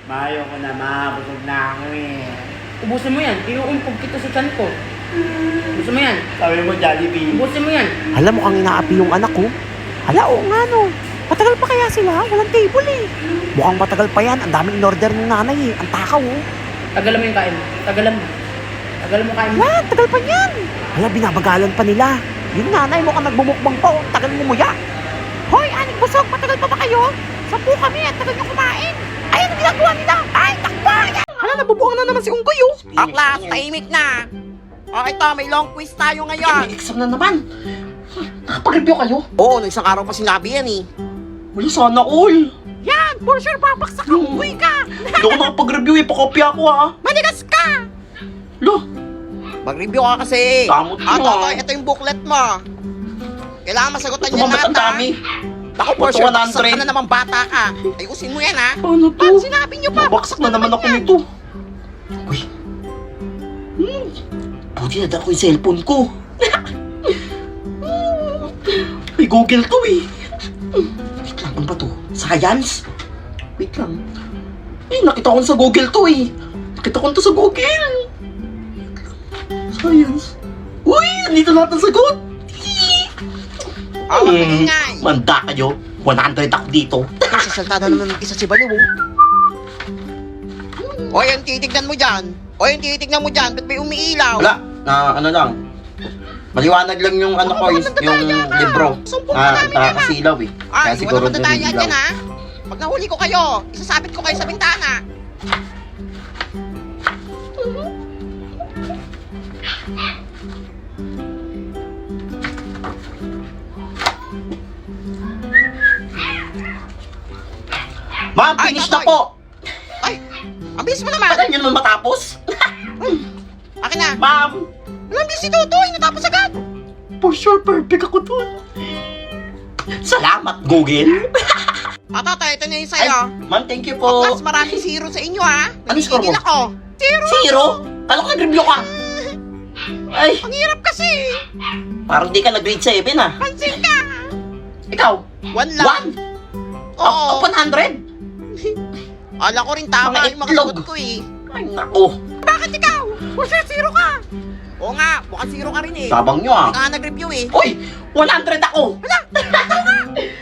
Mayo ko na, ma. Busog na ako eh. Ubusin mo yan. Inuumpog kita sa tiyan ko. Ubusin mo yan. Sabi mo, Jollibee. Ubusin mo yan. Alam mo kang inaapi yung anak ko? Hala, oo nga no. Matagal pa kaya sila? Walang table eh. Mukhang matagal pa yan. Ang daming in-order ng nanay eh. Ang takaw oh. Tagalan mo yung kain mo. Tagalan mo. Tagalan mo kain mo. Yan, tagal pa yan. Hala, binabagalan pa nila. Yung nanay mo kang nagbumukbang pa oh. Tagal mo muya. Hoy, aning busog, matagal pa ba kayo? 10 kami at tagal nyo kumain. Ay, ano ginagawa nila? Ay, takpa! Hala, nabubuang na naman si Unggoy oh. O class, tahimik na. O ito, may long quiz tayo ngayon. Exam na naman. Nakapag-review kayo? Oo, no isang araw pa sinabi yan eh. Wala sana all. Yan, for sure babaksak ang Unggoy ka. Hindi ako nakapag-review eh. Pakopya ako ha. Manigas ka. Lo, Mag-review ka kasi. Damot mo, Totoy, ito yung booklet mo. Kailangan masagutan niya tumabat lahat ang dami. Ako for sure, Ito, 100. baksak ka na naman bata ka. Ayusin mo yan ha. Ano to? Sinabi nyo pa. Babaksak na naman ako nito. Uy. Buti na dala ko yung cellphone ko. May Google to eh. Wait lang, ano ba to? Science? Wait lang. Eh, nakita ko sa Google to eh. Nakita ko to sa Google. Science. Uy, nandito lahat ang sagot. Oh, maingay. Manda kayo. 100 ako dito. Sasalta na naman ng isa si Baliw. O yung titignan mo dyan. Ba't may umiilaw? Wala, ano lang. Maliwanag lang yung ano ko, yung libro. Kasilaw eh. Ay, siguro wala dun matatayan ilaw. dyan ha. Pag nahuli ko kayo, isasabit ko kayo sa bintana. Ma'am, Ay, finish na Totoy. po! Ay, ang bilis mo naman. Tagal nyo naman matapos? Akin na. Ma'am! Walang bilis si Totoy, natapos agad. For sure, perfect ako dun. Salamat, Google! Totoy, ito na yung Ay, sa'yo. ma'am, thank you O, po. class, maraming zero sa inyo ha. Ano score mo? Nagigigil ako. Zero. Zero? Kala ko nag-review ka. Ay, Ang hirap kasi. parang di ka nag-grade 7 ah. Pansin ka. Ikaw? One lang. 1? Oo. 100? Ala ko rin tama Mga yung mga itlog. sagot ko eh. Ay, nako. Bakit ikaw? For sure, zero ka. Oo nga, mukhang zero ka rin eh. Tabang nyo ah. Hindi ka nga nag-review eh. Uy! 100 ako!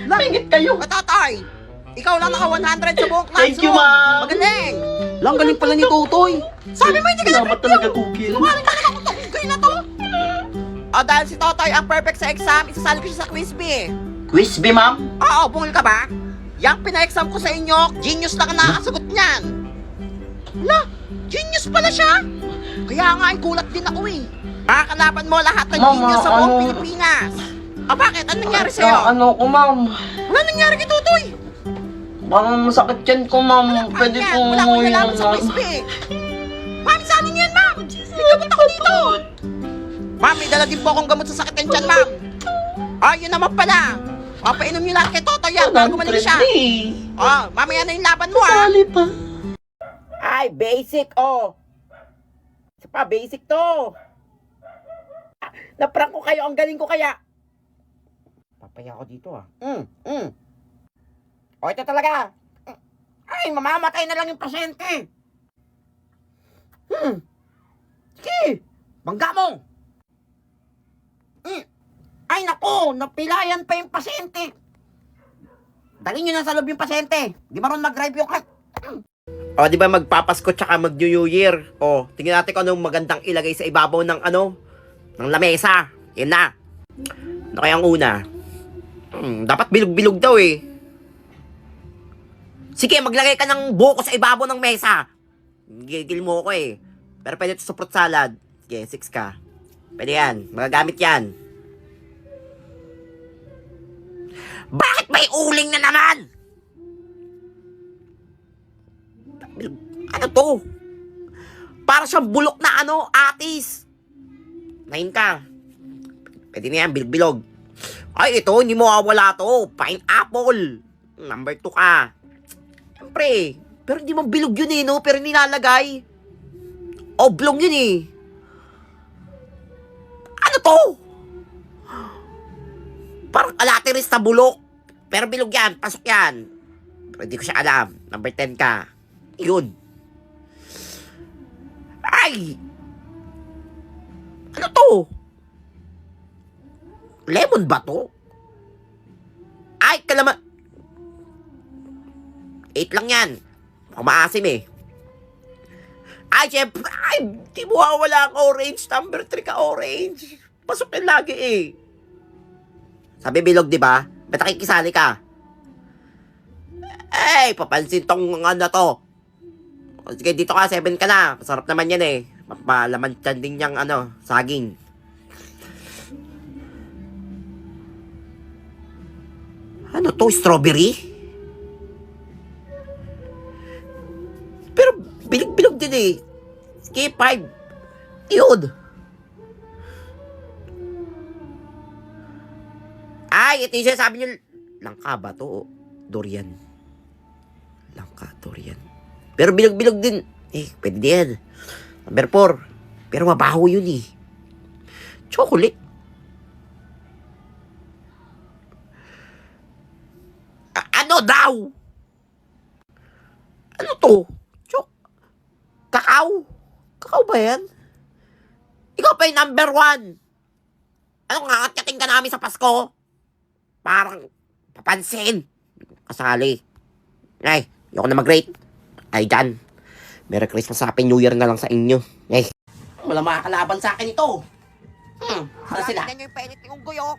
Lamingit kayo! Totoy, ikaw lang naka 100 sa buong classroom. Thank you, ma'am. Magaling. Lang galing pala ni Totoy. Sabi mo hindi ka Salamat talaga, Google. Lumalim ka naman kung tunggoy na to. O dahil si Totoy ang perfect sa exam, isasali ko siya sa quiz bee. Quiz bee, ma'am? Oo, bungol ka ba? Yang pina-exam ko sa inyo, genius lang ang nakakasagot niyan. Hala, genius pala siya. Kaya nga, gulat din ako eh. Makakalaban mo lahat ng Mama, genius sa buong ano? Pilipinas. Bakit? Ano nangyari sa'yo? Ano ko, ma'am? Wala nangyari kay Tutoy. Parang masakit yan ko, ma'am. Pwede Ayan, kong wala akong umuwi nalaman yan, sa ma'am. quiz bee. Ma'am, saan niyan, ma'am? Gamot ako dito. Ma'am, may dala din po akong gamot sa sakit ng tiyan, ma'am. Yun naman pala. Papainom niyo lahat kay Totoy yan bago gumaling siya. Mamaya na yung laban mo, ha? Sali pa. Ay, basic, oh. Isa pa, basic to. Naprank ko kayo, ang galing ko kaya. Papaya ako dito, ah. O, ito talaga. Ay, mamamatay na lang yung pasyente. Sige, bangga mo. Ay, nako, napilayan pa yung pasyente. Dalhin nyo na sa loob yung pasyente. Di marunong mag-drive yung kat. O, di ba magpapasko tsaka mag-New Year? O, tingnan natin kung anong magandang ilagay sa ibabaw ng ng lamesa. Yan na. Ano kaya ang una? Dapat bilog-bilog daw eh. Sige, maglagay ka ng buko sa ibabaw ng mesa. Gigil mo ako eh. Pero pwede ito sa fruit salad. Sige, 6 ka. Pwede yan. Magagamit yan. Bakit may uling na naman? Ano to? Para siyang bulok na atis. 9 ka. Pwede na yan, bilog-bilog. Ay, ito, hindi mo wala to. Pineapple. Number 2 ka. Siyempre, pero hindi mo bilog yun eh, no? Pero nilalagay. Oblong yun eh. Ano to? Parang kalatiris na bulok. Pero bilog yan, pasok yan. Pero hindi ko siya alam. Number 10 ka. Yun. Ay! Ano to? Lemon ba to? Ay, kalama... 8 lang yan. Kumaasim eh. Ay, syempre, ay, di mo wala ang orange. Number 3 ka orange. Pasok yan lagi eh. Sabi bilog, di ba? Ba't nakikisali ka? Ay, papansin tong ano to. Sige, dito ka, 7 ka na. Masarap naman yan eh. Mapalaman dyan din yung ano, saging. Ano to, strawberry? Pero bilog-bilog din eh. Sige, 5. Yun. Ay, ito yung sabi nyo. Langka ba to? Durian. Langka, durian. Pero bilog-bilog din. Eh, pwede din. Number 4. Pero mabaho yun eh. Chocolate. Ano daw? Ano to? Kakao? Kakao ba yan? Ikaw pa yung number 1. Ano nga, katkating ka namin sa Pasko? Parang papansin. Kasali. Ay, ayoko na mag-rate. Ay, dyan. Merry Christmas, Happy New Year na lang sa inyo. Ay. Wala makakalaban sa akin ito. Saan sila? Tingnan nyo yung penit yung guyo.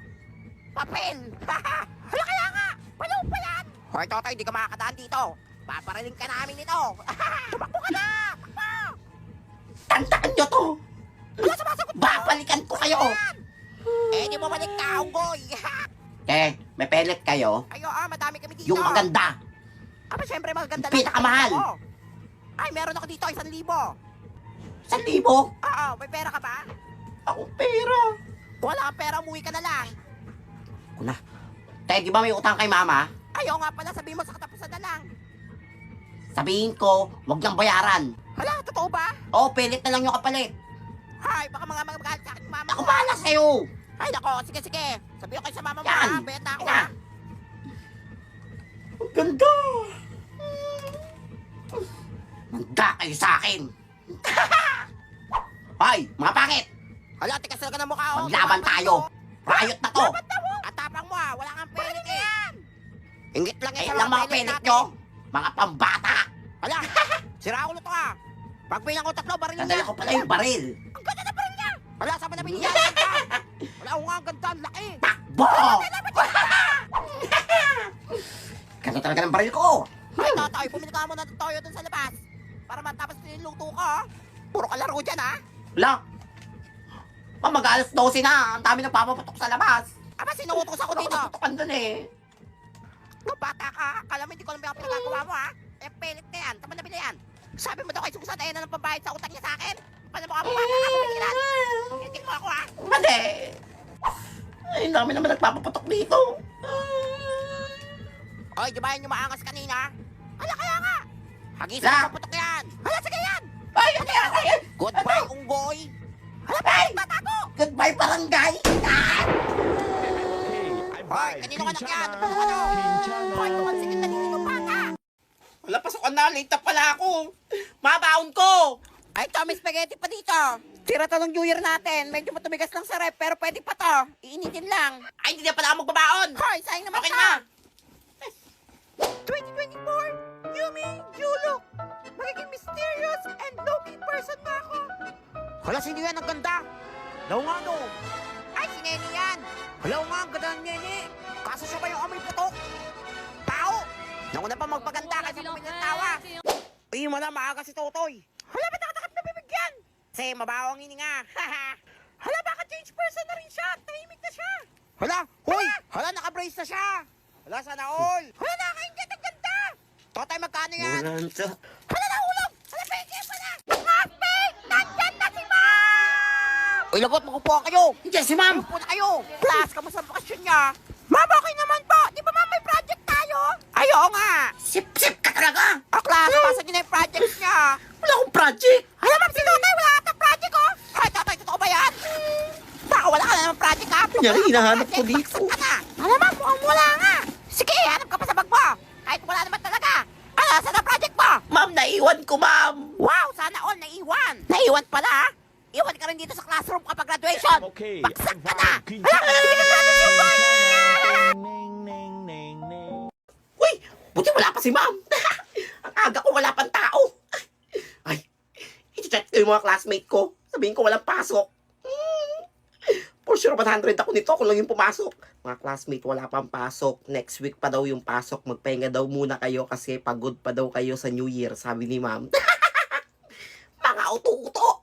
Papel! Hala kaya nga! Palaw pa yan! Hoy, Totoy, di ka makakadaan dito. Paparaling ka namin ito. Tumakbo ka na! Takbo! Tandaan nyo to. Wala sumasagot mo! Babalikan ko kayo. Eh, di mo balik ka, unggoy. May pellet kayo? Ayo, madami kami dito. Yung maganda. Aba, syempre maganda Yung pinakamahal. ako. Ay, meron ako dito, 1,000. 1,000? Oo, may pera ka ba? Ako pera. Kung wala kang pera, umuwi ka na lang. Ako na. Di ba may utang kay mama? Ayaw nga pala, sabihin mo sa katapusan na lang. Sabihin ko, wag niyang bayaran. Hala, totoo ba? Oo, pellet na lang yung kapalit. Ay, baka mga magalit sa akin yung mama Ako ko. bahala sa'yo. Ay, nako, sige. Sabihin ko kayo sa mama mo, Yan. ha? Bayad na ako, Yan. ha? Ang ganda. Manda kayo sa akin. Hoy, mga pangit. Hala, tikas ka ng mukha, oh. Maglaban tayo. Riot na to. At tapang mo, ha? Wala kang pelit, eh. Ingit lang yan Eh sa lang mga pellet natin. nyo. Mga pambata. Hala, sira ulo to, ha? Pag bilang ko 3, baril Nadala niya. ko pala yung baril. Ang ganda na baril niya. Hala, saan ba nabili niya? Wala ko nga, ang ganda, ang laki. Takbo! Ganda talaga ng baril ko. Ay, Totoy, bumili ka muna ng toyo dun sa labas. Para matapos niluluto ko, ha? Puro kalaro dyan, ha? Wala. Mag-alas 12 na. Ang dami na papapatok sa labas. Aba, sinuutos ako dito. Papapatok dun eh. Nung bata ka, akala mo hindi ko alam yung pinagagawa mo, ha? Eh, pelit na yan. Tama na bila yan. Sabi mo daw kay Susan, ayun na ng pambayad sa utang niya sa akin. Paano mo ka bata ka, bumikilan? Hindi mo ako, ha? Mali. Ay, ang dami naman nagpapapatok dito. Oy, di ba yun yung maangas kanina? Hala, kaya nga. Hagis La. na paputok yan. Hala, sige yan. Ay, ano yan? Ay, ay. Goodbye, unggoy. Hala, Ay. bata ko. Goodbye, barangay. Ah! Hoy, kanino ka nakyan? Ano? Hoy, kumansingin na nilino bata. Wala, pasokan na. Late na pala ako. Mabaon ko. Ay, ito, may spaghetti pa dito. Tira to ng New Year natin. Medyo matumigas lang sa rep, pero pwede pa to. Iinitin lang. Ay, hindi na pala ako magbabaon. Hoy, sayang naman Okay ka. na. 2024, Yumi, Yulo. Magiging mysterious and low-key person na ako. Hala, sino yan? Ang ganda. Daw nga, no. Ay, si Nene yan. Hala nga, ang ganda ng Nene. Kaso siya ba yung amoy putok? Tao. Nauna pa magpaganda kasi bumili ng tawa. Uy, mala, maaga si Totoy. Hala, ba't nakatakap na bibigyan? Kasi mabaho ang hininga. Hala, baka change person na rin siya. Tahimik na siya. Hala, hoy! Hala, naka-brace na siya. Hala, sana all. Hala, nakakaingit. Ang ganda. Totoy, magkano yan? Hala, nahulog. Hala, peke pala. Happy! Nandyan na si Ma'am! Uy, lagot, makupuha kayo. Hindi, si ma'am. Makupuha na kayo. Plus, kamusta ang bakasyon niya? Ma'am, okay naman po. Di ba, Ma'am, may project tayo? Ay, oo nga. Sip-sip ka talaga. O, class, pasa niyo na yung projects niya. Wala akong project. Hala, Ma'am, si Totoy, wala ka ng project, oh. Ay, Totoy, totoo ba yan? Baka wala ka na ng project, ha? Kunyari, hinahanap ko Project, dito. baksak ka na. Hala, Ma'am, mukhang wala nga. Sige, hanap ka pa sa bag mo. Kahit wala naman talaga. Ano, saan ang project mo? Ma'am, Naiwan ko, ma'am. Wow, sana all naiwan. Naiwan pala ha? Iwan ka rin dito sa classroom kapag graduation. Okay, Baksak I'm ka na. fine. Hala, hindi ka graduation boy. Uy, buti wala pa si ma'am. Ang aga ko, wala pang tao. Ay, i-chat ko yung mga classmate ko. Sabihin ko walang pasok. For sure, 100 ako nito kung lang yung pumasok. Mga classmate, wala pang pasok. Next week pa daw yung pasok. Magpahinga daw muna kayo kasi pagod pa daw kayo sa New Year, sabi ni ma'am. Mga uto-uto.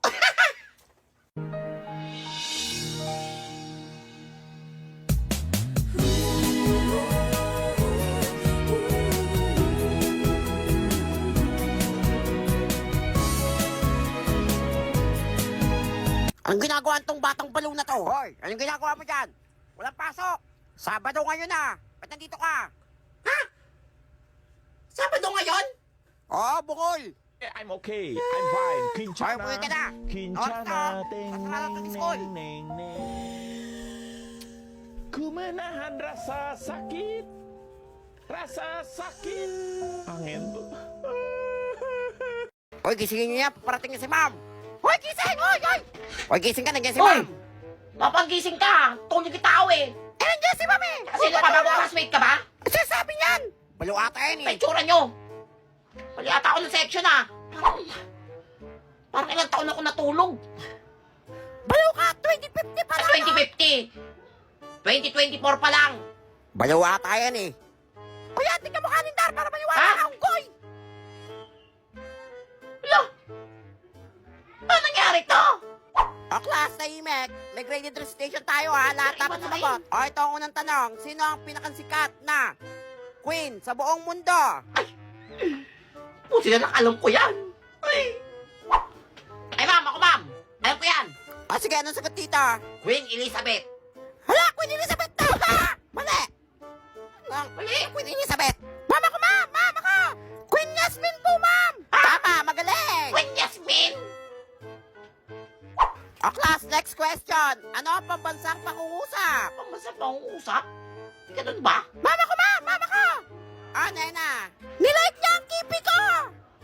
Anong ginagawa tong batang balong na to? Hoy, anong ginagawa mo dyan? Walang pasok. Sabado ngayon na. Ba't nandito ka? Sabado ngayon? Oo, bukol. I'm okay. I'm fine. Ay, Kinchana. umuwi ka na. Kinchana. Basta, Ting, pasalamat ning, ng school. ning, ning. Ku menahan rasa sakit. Rasa sakit. Angin tuh. Hoy, gisingin niyo yan. Parating na si ma'am. Hoy, gising! Hoy, hoy! Hoy, gising ka. Nandiyan si Hoy! ma'am. Mapagising ka. Tulog kita ako eh. Eh, nandiyan si ma'am eh. Sino ka? Bago classmate ka ba? Sinasabi niyan. Balo ata yan Sa eh. itsura nyo. Mali ata ako ng section ah. Parang ilang taon ako natulog. Balo ka. 2050 pa lang. 2050. 2024 pa lang. Balo ata yan eh. Hoy, ating ka mukha nindar para maniwala Ha? ka unggoy. Wala. Ano nangyari to? O class, tahimik. May graded recitation tayo ha. Lahat dapat sumagot. O ito ang unang tanong. Sino ang pinakansikat na queen sa buong mundo? Buti na lang alam ko yan. Ay, ma'am, ako ma'am. Alam ko yan. O sige, anong sagot dito? Queen Elizabeth. Hala, Queen Elizabeth daw ha! Mali! Mali. Queen Elizabeth. Mama ko, ma'am! Mama ko! Queen Yasmin po, ma'am! Tama, magaling! Queen Jasmine. O class, next question. Ano ang pambansang pangungusap? Pamasa pang-uusap? Ganun ba? Mama ko, ma'am! Mama ko! Ah, nena. Nilike niya ang kipi ko!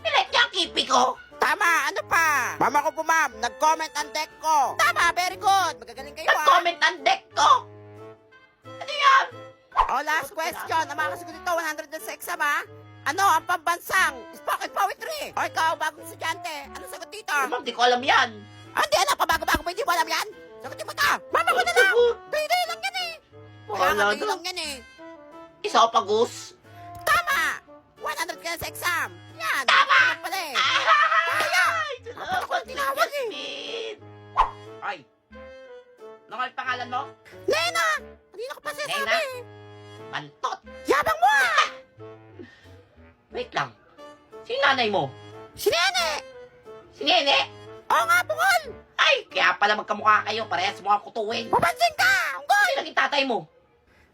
Nilet niya ang kipi ko. Tama, ano pa? Mama ko po, ma'am. Nag-comment ang deck ko. Tama, very good. Magagaling kayo, ah. Nag-comment ang deck ko. Ano yan? O, last question. Ang mga kasagot dito, 100 sa exam, ha? Ano ang pambansang spoken poetry? O, ikaw, bagong estudyante. Ano sagot dito? Ma'am, di ko alam yan. Ah, hindi, ano? Pabago-bago ba? Hindi mo alam yan? Sagutin mo to. Mama ko na lang. Day-day lang yan, eh. Kaya Wala nga, day na. lang yan, eh. Isa pa, Gus. Tama! 100 ka na sa exam. Yan. Tama! Ano pala, eh. Kaya! Ako ang tinawag, eh. Ay! Ano nga yung pangalan mo? Nena! Hindi na ko pa sinasabi. Nena? Bantot! Yabang mo, ah. Wait lang. Sino nanay mo? Si Nene. Si Nene? Oo nga, bukol. Ay! Kaya pala magkamukha kayo. Parehas mo ang kutuwin. Papansin ka, unggoy. Sino naging tatay mo?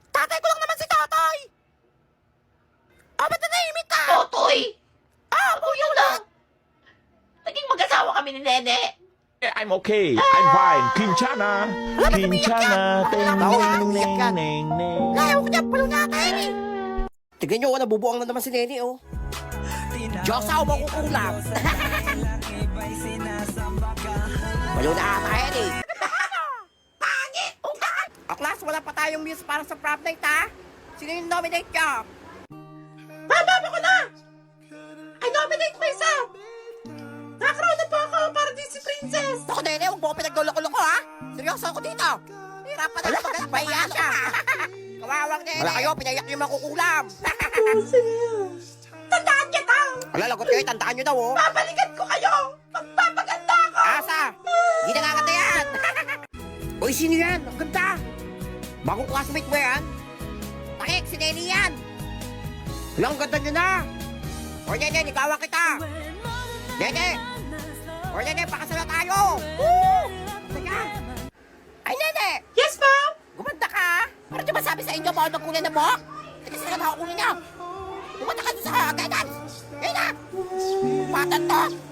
Tatay ko lang naman si Totoy. Oh, ba't nanahimik ka? Totoy! Ah, Yun lang! Naging mag-asawa kami ni Nene. I'm okay. I'm fine. Kinchana. Kinchana. Ting, ning, ning, ning, ning. Layo ko niya, palo na tayo eh. Tignan nyo, nabubuang na naman si Nene, oh. Diyos ako makukulam. Palo na tayo eh. Pangit! O class, wala pa tayong muse para sa prom night, ha? Sino yung nominate nyo? Mama ko na! I nominate myself! Nakakroon na po ako para din si Princess! Ako, Nene, huwag mo ko pinagluloko-loko, ha? Seryoso ako dito! Hirapan na ako maganda. Pahiya siya! Kawawang Nene! Wala kayo, pinayak niyo makukulam! Tandaan niya tao! Wala, lagot kayo, tandaan niyo daw, oh! Babalikan ko kayo! Magpapaganda ako! Asa! Hindi nakakata yan! Uy, sino yan? Ang ganda! Bagong classmate mo yan? Takik, si Nene yan! Wala, ang ganda niyo na! O, Nene, ikawan kita! Nene! O, Nene, pakasala tayo! Woo! Teka! Ay, Nene! Yes, ma'am! Gumanda ka! Ano di ba sabi sa inyo, bawal magkulay na buhok? Kasi sila nakakulay niyo! Gumanda ka doon sa guidance! Ngayon na! Patan to!